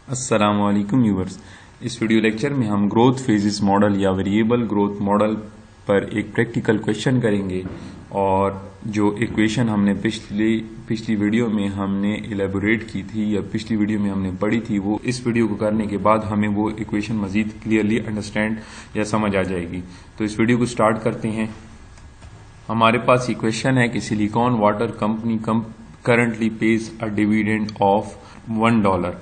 अस्सलामुअलैकुम व्यूअर्स। इस video lecture में हम ग्रोथ फेजेस मॉडल या वेरिएबल ग्रोथ मॉडल पर एक प्रैक्टिकल क्वेश्चन करेंगे और जो इक्वेशन हमने पिछली वीडियो में हमने इलेबोरेट की थी या पिछली वीडियो में हमने पढ़ी थी, वो इस वीडियो को करने के बाद हमें वो इक्वेशन मजीद क्लियरली अंडरस्टैंड या समझ आ जाएगी। तो इस वीडियो को स्टार्ट करते हैं। हमारे पास इक्वेशन है कि silicon water company currently page a dividend of $1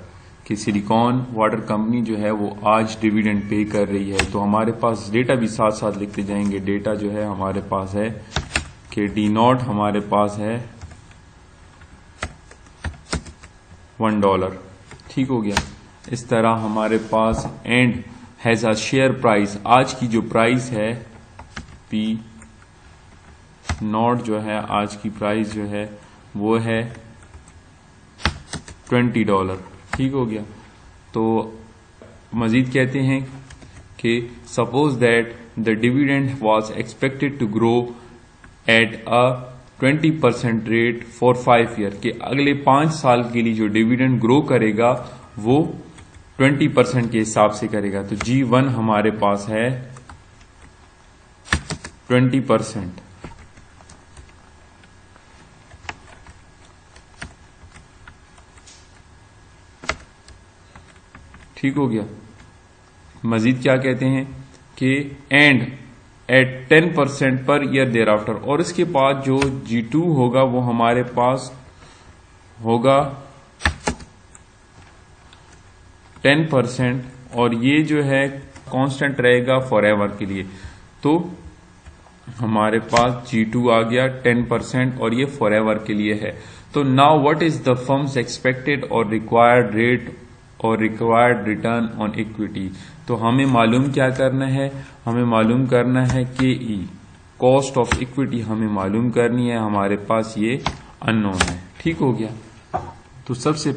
कि सिलिकॉन वाटर कंपनी जो है वो आज डिविडेंड पे कर रही है। तो हमारे पास डेटा भी साथ साथ लिखते जाएंगे। डेटा जो है हमारे पास है कि D0 हमारे पास है $1। ठीक हो गया। इस तरह हमारे पास and has a share price, आज की जो प्राइस है P0 जो है आज की प्राइस जो है वो है $20। ठीक हो गया। तो मजीद कहते हैं कि suppose that the dividend was expected to grow at a 20% rate for 5 year, कि अगले 5 साल के लिए जो डिविडेंड ग्रो करेगा वो 20% के हिसाब से करेगा। तो G1 हमारे पास है 20%। ठीक हो गया। मजीद क्या कहते हैं कि and eight 10% per year there after, और इसके बाद जो G2 होगा वो हमारे पास होगा 10% और ये जो है कांस्टेंट रहेगा फॉर एवर के लिए। तो हमारे पास G2 आ गया 10% और ये फॉर एवर के लिए है। तो now what is the firms expected और रिक्वायर्ड रेट और रिक्वायर्ड रिटर्न ऑन इक्विटी। तो हमें मालूम क्या करना है, हमें मालूम करना है KE, कॉस्ट ऑफ इक्विटी हमें मालूम करनी है। हमारे पास ये अननोन है। ठीक हो गया। तो सबसे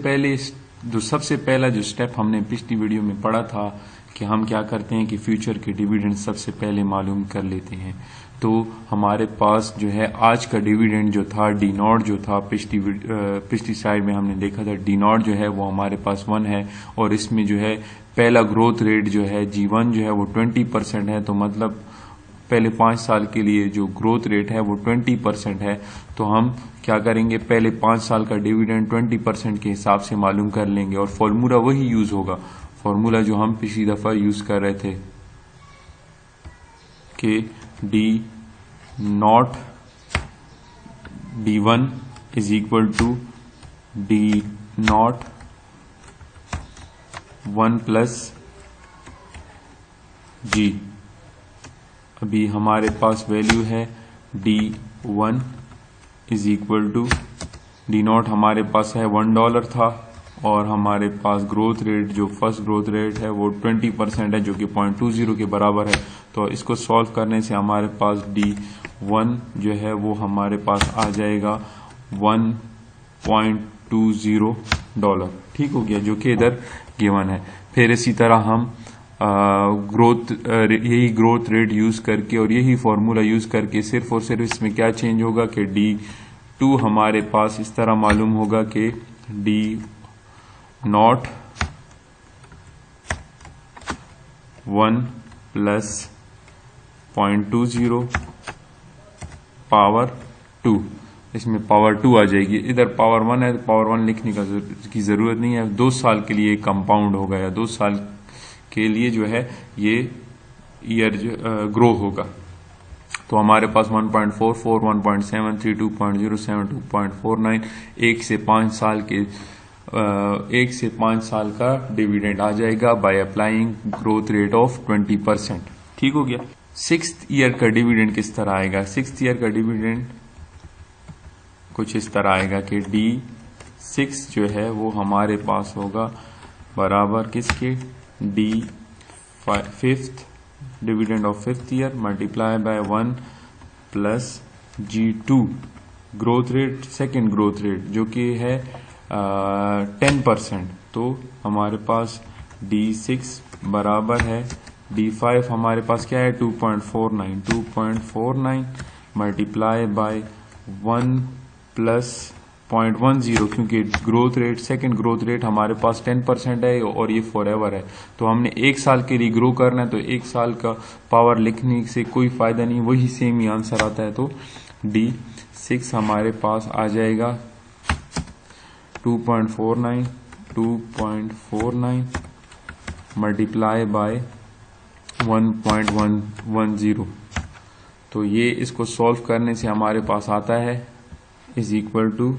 पहला जो स्टेप हमने पिछली वीडियो में पढ़ा था कि हम क्या करते हैं कि फ्यूचर के डिविडेंड सबसे पहले मालूम कर लेते हैं। तो हमारे पास जो है आज का डिविडेंड जो था D0 जो था पिछली साइड में हमने देखा था D0 जो है वो हमारे पास 1 है और इसमें जो है पहला ग्रोथ रेट जो है G1 जो है वो 20% है। तो मतलब पहले 5 साल के लिए जो ग्रोथ रेट है वो 20% है। तो हम क्या करेंगे, पहले 5 साल का डिविडेंड 20% के हिसाब से मालूम कर लेंगे और फॉर्मूला वही यूज होगा, फॉर्मूला जो हम पिछली दफा यूज कर रहे थे कि D1 is equal to D0 1 plus G। अभी हमारे पास वैल्यू है D1 is equal to D0 हमारे पास है $1 था और हमारे पास ग्रोथ रेट जो फर्स्ट ग्रोथ रेट है वो 20% है जो कि 0.20 के बराबर है। तो इसको सॉल्व करने से हमारे पास D1 जो है वो हमारे पास आ जाएगा $1.20। ठीक हो गया, जो कि इधर गिवन है। फिर इसी तरह हम यही ग्रोथ रेट यूज करके और यही फॉर्मूला यूज करके सिर्फ और सिर्फ इसमें क्या चेंज होगा कि D2 हमारे पास इस तरह मालूम होगा कि D0 1 प्लस 0.20 पावर 2, इसमें पावर 2 आ जाएगी। इधर पावर 1 है, पावर 1 लिखने की जरूरत नहीं है। 2 साल के लिए कंपाउंड होगा या 2 साल के लिए जो है ये ईयर ग्रो होगा। तो हमारे पास 1.44, 1.73, 2.07, 2.49 1 से 5 साल का डिविडेंड आ जाएगा by applying growth rate of 20%। ठीक हो गया। 6th ईयर का डिविडेंड किस तरह आएगा? 6th ईयर का डिविडेंड कुछ इस तरह आएगा कि D6 जो है वो हमारे पास होगा बराबर किसके, D5th dividend of 5th year multiply by 1 plus G2 growth rate, second growth rate जो कि है 10%। तो हमारे पास D6 बराबर है D5 हमारे पास क्या है 2.49 मल्टीप्लाई बाय 1 प्लस 0.10 क्योंकि growth rate second growth rate हमारे पास 10% है और ये फॉरएवर है। तो हमने एक साल के लिए ग्रो करना है, तो एक साल का पावर लिखने से कोई फायदा नहीं, वही सेम ही आंसर आता है। तो D6 हमारे पास आ जाएगा 2.49 मल्टीप्लाई बाय 1.110। तो ये इसको सॉल्व करने से हमारे पास आता है इज इक्वल टू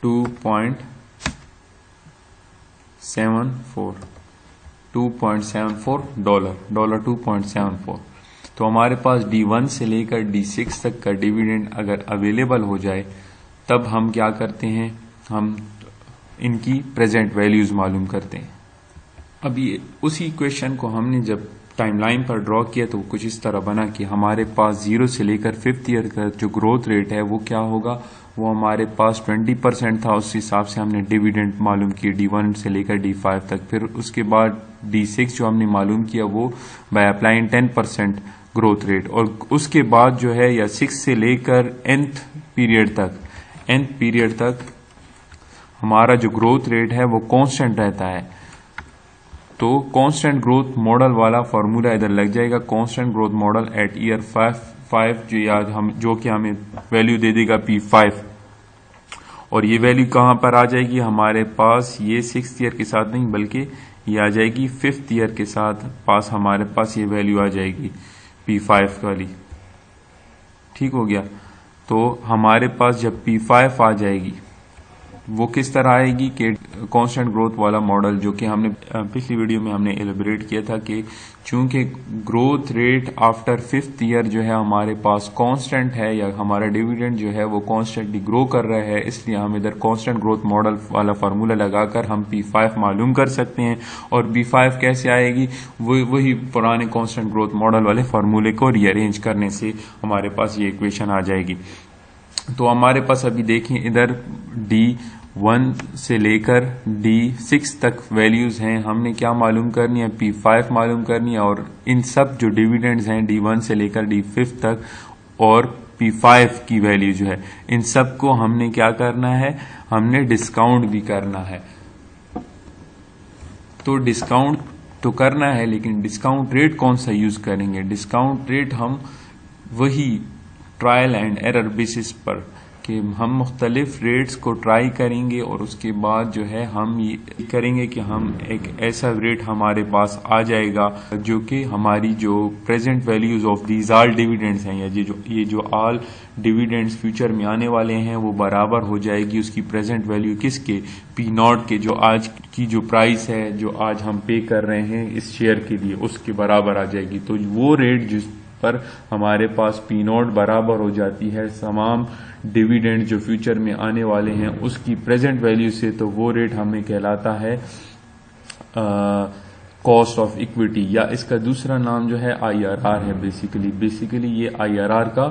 2.74 डॉलर 2.74। तो हमारे पास D1 से लेकर D6 तक का डिविडेंड अगर अवेलेबल हो जाए तब हम क्या करते हैं, हम इनकी प्रेजेंट वैल्यूज मालूम करते हैं। अभी उसी क्वेश्चन को हमने जब टाइमलाइन पर ड्रॉ किया तो कुछ इस तरह बना कि हमारे पास 0 से लेकर 5th ईयर का जो ग्रोथ रेट है वो क्या होगा, वो हमारे पास 20% था। उस हिसाब से हमने डिविडेंड मालूम किए D1 से लेकर D5 तक। फिर उसके बाद D6 जो हमने मालूम किया वो बाय अप्लाइंग 10% ग्रोथ रेट, और उसके बाद जो है या 6 से लेकर nth पीरियड तक हमारा जो ग्रोथ रेट है वो कांस्टेंट रहता है। तो कांस्टेंट ग्रोथ मॉडल वाला फॉर्मूला इधर लग जाएगा, constant growth model at year 5 जो कि हमें वैल्यू दे देगा P5, और ये वैल्यू कहां पर आ जाएगी हमारे पास, ये 6th ईयर के साथ नहीं बल्कि ये आ जाएगी 5th ईयर के साथ पास, हमारे पास ये वैल्यू आ जाएगी P5 वाली। ठीक हो गया। तो हमारे पास जब P5 आ जाएगी वो किस तरह आएगी कि कांस्टेंट ग्रोथ वाला मॉडल जो कि हमने पिछली वीडियो में हमने एलिब्रेट किया था कि चूंकि growth rate after 5th year जो है हमारे पास कांस्टेंट है, या हमारा डिविडेंड जो है वो कांस्टेंटली ग्रो कर रहा है, इसलिए हम इधर कांस्टेंट ग्रोथ मॉडल वाला फार्मूला लगाकर हम P5 मालूम कर सकते हैं। और P5 कैसे आएगी, वही पुराने कांस्टेंट ग्रोथ मॉडल वाले फार्मूले को रीअरेंज करने से हमारे पास ये इक्वेशन आ जाएगी। तो हमारे पास अभी देखें इधर D1 से लेकर D6 तक वैल्यूज हैं, हमने क्या मालूम करनी है, P5 मालूम करनी है, और इन सब जो डिविडेंड्स हैं D1 से लेकर D5 तक और P5 की वैल्यू जो है, इन सब को हमने क्या करना है, हमने डिस्काउंट भी करना है। तो डिस्काउंट तो करना है, लेकिन डिस्काउंट रेट कौन सा यूज करेंगे, डिस्काउंट रेट हम वही ट्रायल एंड एरर बेसिस पर कि हम मुख्तलिफ रेट्स को ट्राई करेंगे, और उसके बाद जो है हम ये करेंगे कि हम एक ऐसा रेट हमारे पास आ जाएगा जो कि हमारी जो present values of these all dividends हैं, या ये जो ऑल डिविडेंड्स फ्यूचर में आने वाले हैं वो बराबर हो जाएगी उसकी प्रेजेंट वैल्यू किसके, P0 के, जो आज की जो प्राइस है जो आज हम पे कर रहे हैं इस शेयर के लिए, उसके बराबर आ जाएगी। तो वो रेट जिस पर हमारे पास P0 बराबर हो जाती है तमाम डिविडेंड जो फ्यूचर में आने वाले हैं उसकी प्रेजेंट वैल्यू से, तो वो रेट हमें कहलाता है कॉस्ट ऑफ इक्विटी, या इसका दूसरा नाम जो है IRR है। बेसिकली ये IRR का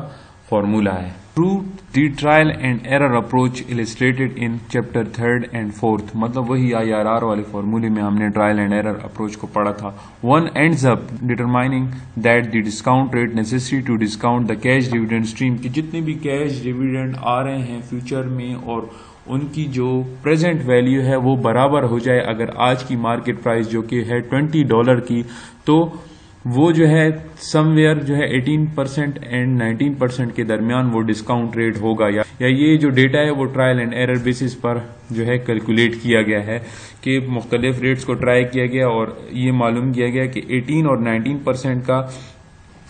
फॉर्मूला है। Through the trial and error approach illustrated in chapter 3rd and 4th, मतलब वही IRR वाले फॉर्मूले में हमने ट्रायल एंड एरर अप्रोच को पढ़ा था। One ends up determining that the discount rate necessary to discount the cash dividend stream, कि जितने भी कैश डिविडेंड आ रहे हैं फ्यूचर में और उनकी जो प्रेजेंट वैल्यू है वो बराबर हो जाए। अगर आज की मार्केट प्राइस जो कि है $20 की, तो वो जो है समवेयर जो है 18% एंड 19% के दरमियान वो डिस्काउंट रेट होगा, या ये जो डेटा है वो ट्रायल एंड एरर बेसिस पर जो है कैलकुलेट किया गया है कि मुख्तलिफ रेट्स को ट्राई किया गया और ये मालूम किया गया कि 18 और 19% का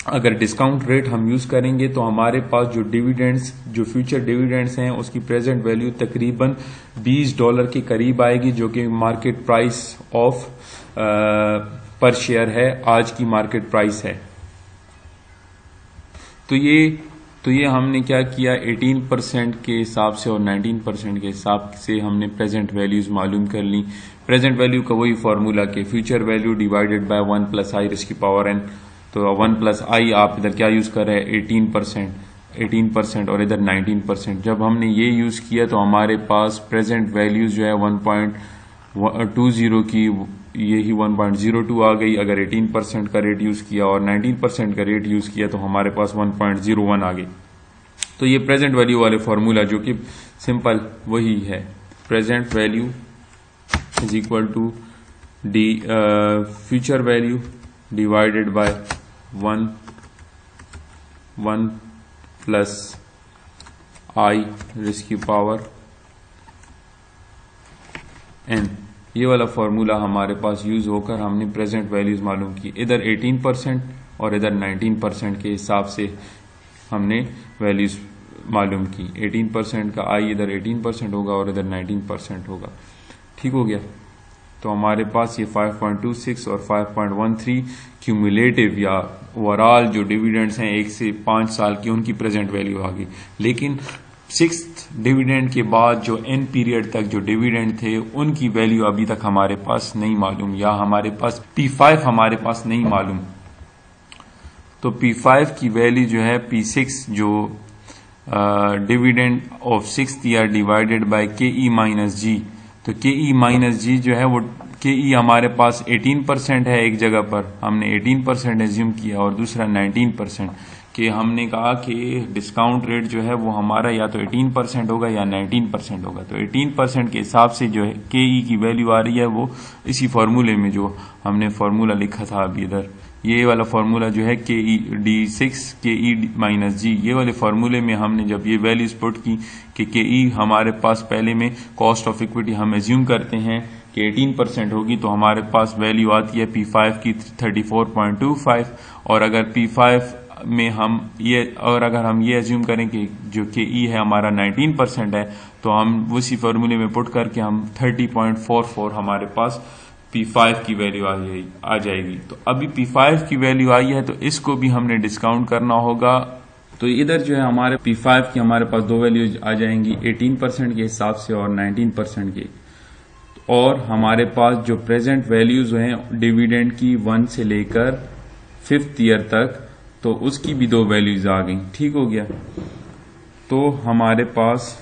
अगर डिस्काउंट रेट हम यूज करेंगे तो हमारे पास जो डिविडेंड्स जो फ्यूचर डिविडेंड्स हैं उसकी प्रेजेंट वैल्यू तकरीबन $20 के करीब आएगी, जो कि मार्केट प्राइस ऑफ पर शेयर है, आज की मार्केट प्राइस है। तो ये हमने क्या किया, 18% के हिसाब से और 19% के हिसाब से हमने प्रेजेंट वैल्यूज मालूम कर ली। प्रेजेंट वैल्यू का वही फॉर्मूला कि future value divided by 1 + i raised to power n। तो 1 + i आप इधर क्या यूज कर रहे हैं, 18% और इधर 19%। जब हमने ये यूज किया तो हमारे पास प्रेजेंट वैल्यूज जो है 1.20 की यही 1.02 आ गई। अगर 18% का रेट यूज किया और 19% का रेट यूज किया तो हमारे पास 1.01 आ गई। तो ये प्रेजेंट वैल्यू वाले फॉर्मूला जो कि सिंपल वही है, present value is equal to the future value divided by 1 plus i raise की पावर n। ये वाला फॉर्मूला हमारे पास यूज होकर हमने प्रेजेंट वैल्यूज मालूम की, इधर 18% और इधर 19% के हिसाब से हमने वैल्यूज मालूम की। 18% का आई इधर 18% होगा और इधर 19% होगा। ठीक हो गया। तो हमारे पास ये 5.26 और 5.13 क्यूमुलेटिव या ओवरऑल जो डिविडेंड्स हैं 1 से 5 साल की, उनकी प्रेजेंट वैल्यू आ गई। लेकिन 6th डिविडेंड के बाद जो एन पीरियड तक जो डिविडेंड थे उनकी वैल्यू अभी तक हमारे पास नहीं मालूम, या हमारे पास P5 हमारे पास नहीं मालूम। तो P5 की वैल्यू जो है P6 जो dividend of 6th year divided by KE minus G. तो KE माइनस जी जो है वो KE हमारे पास 18% है, एक जगह पर हमने 18% एज्यूम किया और दूसरा 19%। कि हमने कहा कि डिस्काउंट रेट जो है वो हमारा या तो 18% होगा या 19% होगा। तो 18% के हिसाब से जो है KE की वैल्यू आ रही है वो इसी फार्मूले में जो हमने फार्मूला लिखा था अभी इधर, ये वाला फार्मूला जो है KE D6 KE माइनस जी, ये वाले फार्मूले में हमने जब ये वैल्यूज पुट की कि KE हमारे पास पहले में कॉस्ट ऑफ इक्विटी हम एज्यूम करते हैं कि 18% होगी, तो हमारे पास वैल्यू आती है P5 की 34.25। और अगर P5 में हम ये और अगर हम ये एज्यूम करें कि जो KE है हमारा 19% है, तो हम उसी फार्मूले में पुट करके हम 30.44 हमारे पास P5 की वैल्यू आ जाएगी। तो अभी P5 की वैल्यू आई है तो इसको भी हमने डिस्काउंट करना होगा। तो इधर जो है हमारे P5 की हमारे पास दो वैल्यूज आ जाएंगी, 18% के हिसाब से और 19% के। और हमारे पास जो प्रेजेंट वैल्यूज हैं डिविडेंड की 1 से लेकर 5th ईयर तक, तो उसकी भी दो वैल्यूज आ गई। ठीक हो गया। तो हमारे पास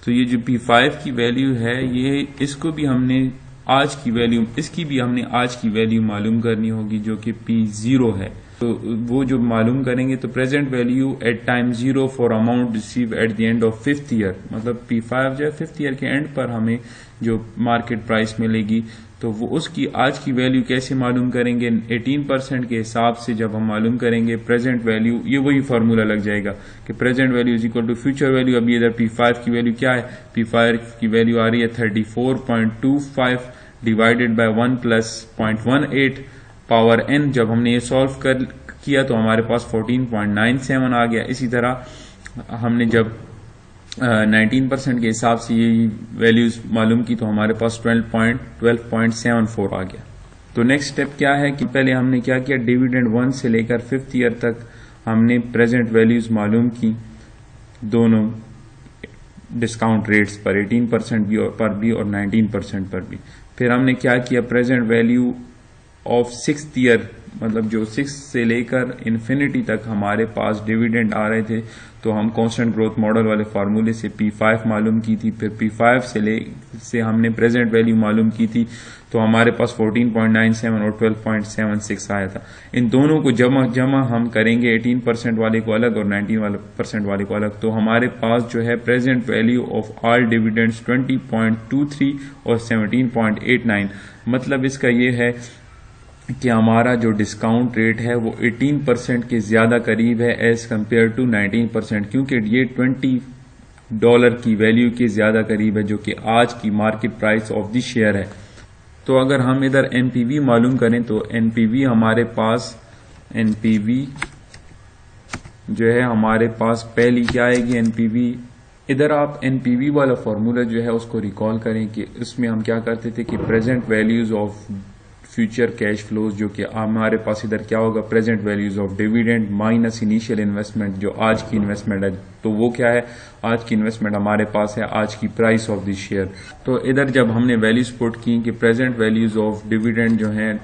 तो ये जो P5 की वैल्यू है ये इसको भी हमने आज की वैल्यू, इसकी भी हमने आज की वैल्यू मालूम करनी होगी जो कि P0 है। तो वो जो मालूम करेंगे तो present value at time 0 for amount receive at the end of 5th year, मतलब P5 जो है 5th ईयर के एंड पर हमें जो मार्केट प्राइस मिलेगी, तो वो उसकी आज की वैल्यू कैसे मालूम करेंगे? 18% के हिसाब से जब हम मालूम करेंगे प्रेजेंट वैल्यू, ये वही फार्मूला लग जाएगा कि present value is equal to future value. अभी इधर P5 की वैल्यू क्या है? P5 की वैल्यू आ रही है 34.25 divided by 1 plus 0.18 power n। जब हमने ये सॉल्व किया तो हमारे पास 14.97 आ गया। इसी तरह हमने जब 19% के हिसाब से ये वैल्यूज मालूम की तो हमारे पास 12.74 आ गया। तो नेक्स्ट स्टेप क्या है कि पहले हमने क्या किया, डिविडेंड 1 से लेकर 5th ईयर तक हमने प्रेजेंट वैल्यूज मालूम की दोनों डिस्काउंट रेट्स पर, 18% पर भी और 19% पर भी। फिर हमने क्या किया, present value of 6th year, मतलब जो 6 से लेकर इन्फिनिटी तक हमारे पास डिविडेंड आ रहे थे, तो हम कांस्टेंट ग्रोथ मॉडल वाले फार्मूले से P5 मालूम की थी। फिर P5 से हमने प्रेजेंट वैल्यू मालूम की थी, तो हमारे पास 14.97 और 12.76 आया था। इन दोनों को जमा हम करेंगे, 18% वाले को अलग और 19% वाले को अलग, तो हमारे पास जो है present value of all dividends 20.23 और 17.89। मतलब इसका ये है कि हमारा जो डिस्काउंट रेट है वो 18% के ज़्यादा करीब है एज कम्पेयर टू 19%, क्योंकि ये $20 की वैल्यू के ज़्यादा करीब है जो कि आज की market price of the share है। तो अगर हम इधर NPV मालूम करें तो NPV हमारे पास, NPV जो है हमारे पास पहली क्या आएगी, NPV। इधर आप NPV वाला फॉर्मूला जो है उसको रिकॉल करें कि उसमें हम क्या करते थे कि present values of future cash flows, जो कि हमारे पास इधर क्या होगा, present values of dividend minus initial investment, जो आज की इन्वेस्टमेंट है। तो वो क्या है, आज की इन्वेस्टमेंट हमारे पास है आज की प्राइस ऑफ द शेयर। तो इधर जब हमने वैल्यूज पुट की कि प्रेजेंट वैल्यूज ऑफ डिविडेंड जो है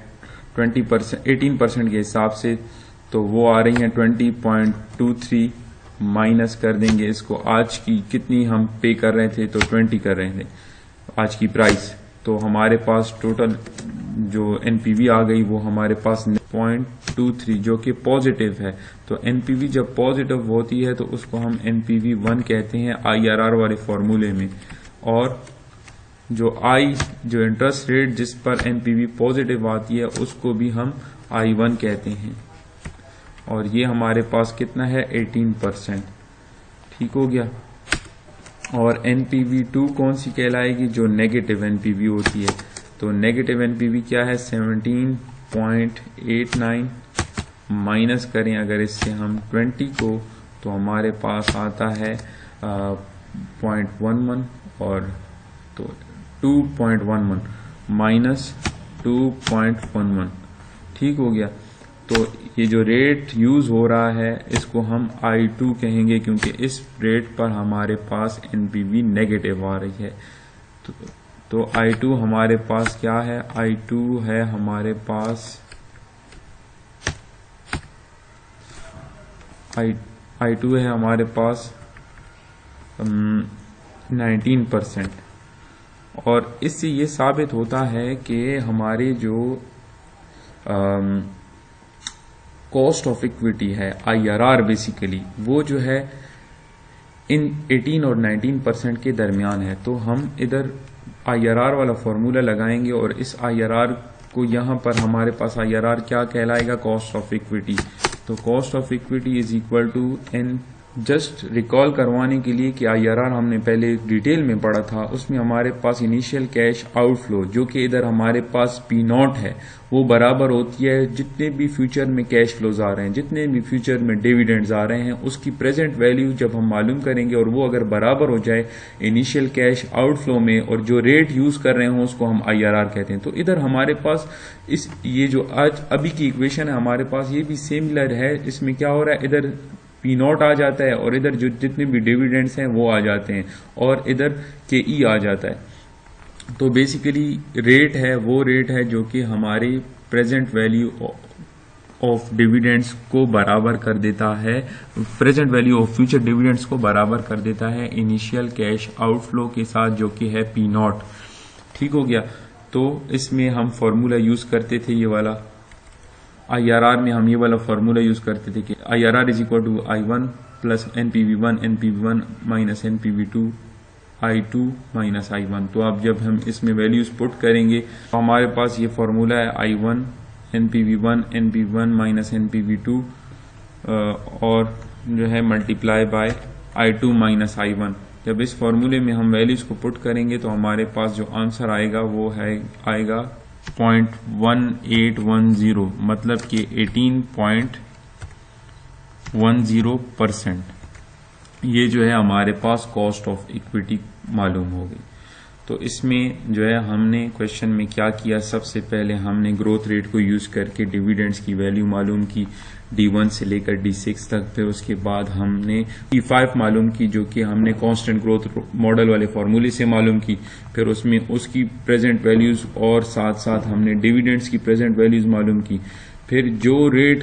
18% के हिसाब से, तो वो आ रही हैं 20.23, माइनस कर देंगे इसको, आज की कितनी हम पे कर रहे थे, तो 20 कर रहे थे आज की प्राइस। तो हमारे पास टोटल जो NPV आ गई वो हमारे पास 6.23 जो कि पॉजिटिव है। तो एनपीवी जब पॉजिटिव होती है तो उसको हम एनपीवी 1 कहते हैं आईआरआर वाले फॉर्मूले में, और जो इंटरेस्ट रेट जिस पर एनपीवी पॉजिटिव आती है उसको भी हम I1 कहते हैं। और ये हमारे पास कितना है 18%। ठीक हो गया। और NPV2 कौन सी कहलाएगी, जो नेगेटिव एनपीवी होती है। तो नेगेटिव एनपीवी क्या है 17.89 माइनस करें अगर इससे हम 20 को, तो हमारे पास आता है 0.11 और तो 2.11 माइनस 2.11। ठीक हो गया। तो ये जो रेट यूज हो रहा है इसको हम I2 कहेंगे क्योंकि इस रेट पर हमारे पास एनपीवी नेगेटिव आ रही है। तो I2 हमारे पास क्या है, I2 है हमारे पास I2 है हमारे पास 19%। और इससे ये साबित होता है कि हमारे जो कॉस्ट ऑफ इक्विटी है आईआरआर बेसिकली वो जो है इन 18 और 19% के दरमियान है। तो हम इधर आईआरआर वाला फॉर्मूला लगाएंगे और इस आईआरआर को यहाँ पर हमारे पास आईआरआर क्या कहलाएगा, कॉस्ट ऑफ इक्विटी। तो cost of equity is equal to N. Just recall करवाने के लिए कि आईआरआर हमने पहले डिटेल में पढ़ा था, उसमें हमारे पास इनिशियल कैश आउटफ्लो जो कि इधर हमारे पास P0 है वो बराबर होती है जितने भी फ्यूचर में कैश फ्लोज आ रहे हैं, जितने भी फ्यूचर में डिविडेंड्स आ रहे हैं उसकी प्रेजेंट वैल्यू जब हम मालूम करेंगे और वो अगर बराबर हो जाए इनिशियल कैश आउटफ्लो में और जो रेट यूज कर रहे हो उसको हम आईआरआर कहते हैं। तो इधर हमारे पास ये जो आज अभी की इक्वेशन है हमारे पास ये भी सिमिलर है। इसमें क्या हो रहा है, इधर P0 आ जाता है और इधर जो जितने भी डिविडेंड्स हैं वो आ जाते हैं और इधर KE आ जाता है। तो बेसिकली रेट है वो रेट है जो कि हमारी प्रेजेंट वैल्यू ऑफ डिविडेंड्स को बराबर कर देता है, present value of future dividends को बराबर कर देता है इनिशियल कैश आउटफ्लो के साथ जो कि है P0। ठीक हो गया। तो इसमें हम फॉर्मूला यूज करते थे ये वाला, आईआरआर में हम ये वाला फॉर्मूला यूज करते थे कि IRR is equal to I1 plus NPV1 minus NPV2 I2 minus I1। तो अब जब हम इसमें वैल्यूज पुट करेंगे तो हमारे पास ये फॉर्मूला है I1 NPV1 माइनस NPV2 और जो है multiply by I2 minus I1। जब इस फॉर्मूले में हम वैल्यूज को पुट करेंगे तो हमारे पास जो आंसर आएगा वो आएगा 0.1810, मतलब कि 18.10%। ये जो है हमारे पास कॉस्ट ऑफ इक्विटी मालूम हो गई। तो इसमें जो है हमने क्वेश्चन में क्या किया, सबसे पहले हमने ग्रोथ रेट को यूज करके डिविडेंड्स की वैल्यू मालूम की D1 से लेकर D6 तक। फिर उसके बाद हमने P5 मालूम की जो कि हमने कांस्टेंट ग्रोथ मॉडल वाले फॉर्मूले से मालूम की। फिर उसमें उसकी प्रेजेंट वैल्यूज और साथ साथ हमने डिविडेंड्स की प्रेजेंट वैल्यूज मालूम की। फिर जो रेट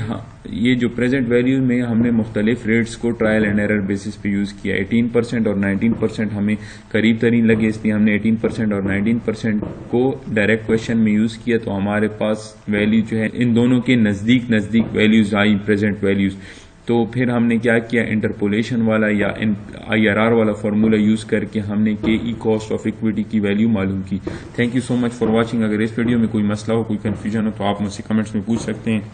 ये जो प्रेजेंट वैल्यू में हमने मुख्तलिफ रेट्स को ट्रायल एंड एरर बेसिस पे यूज किया। 18% और 19% हमें करीब तरीन लगे इसलिए हमने 18% और 19% को डायरेक्ट क्वेश्चन में यूज किया। तो हमारे पास वैल्यू जो है इन दोनों के नजदीक वैल्यूज आई, प्रेजेंट वैल्यूज। तो फिर हमने क्या किया, इंटरपोलेशन वाला या आईआरआर वाला फॉर्मूला यूज करके हमने KE कॉस्ट ऑफ इक्विटी की वैल्यू मालूम की। Thank you so much for watching. अगर इस वीडियो में कोई मसला हो, कोई कंफ्यूजन हो तो आप मुझसे कमेंट्स में पूछ सकते हैं।